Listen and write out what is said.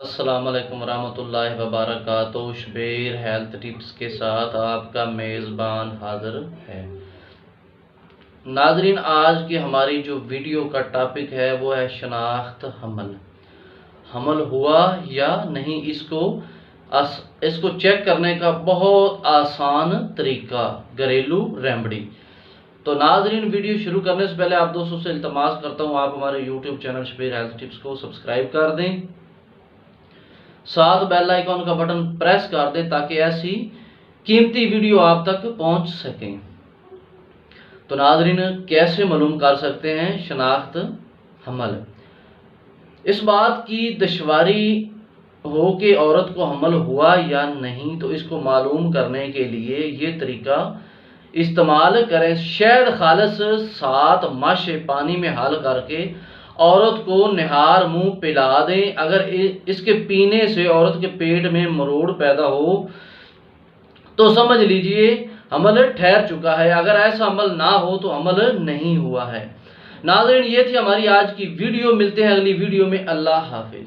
السلام علیکم ورحمۃ اللہ وبرکاتہ۔ شبیر ہیلتھ ٹپس کے ساتھ آپ کا میزبان حاضر ہے۔ ناظرین، آج کی ہماری جو ویڈیو کا ٹاپک ہے وہ ہے شناخت حمل۔ حمل ہوا یا نہیں، اس کو چیک کرنے کا بہت آسان طریقہ، گھریلو ریمیڈی۔ تو ناظرین، ویڈیو شروع کرنے سے پہلے آپ دوستوں سے التماس کرتا ہوں آپ ہمارے YouTube channel Shabbir health tips کو سبسکرائب کر دیں، ساتھ بیل آئیکن کا بٹن پریس کر دیں تاکہ ایسی قیمتی ویڈیو آپ تک پہنچ سکیں۔ تو ناظرین، کیسے معلوم کر سکتے ہیں شناخت حمل؟ اس بات کی دشواری ہو کہ عورت کو حمل ہوا یا نہیں تو اس کو معلوم کرنے کے لیے یہ طریقہ استعمال کریں۔ شہد خالص 7 مش پانی میں حل کر کے عورت کو نہار منہ پلا دیں۔ اگر اس کے پینے سے عورت کے پیٹ میں مروڑ پیدا ہو تو سمجھ لیجئے حمل ٹھہر چکا ہے، اگر ایسا حمل نہ ہو تو حمل نہیں ہوا ہے۔ ناظرین، یہ تھی ہماری آج کی ویڈیو، ملتے ہیں اگلی ویڈیو میں۔ اللہ حافظ۔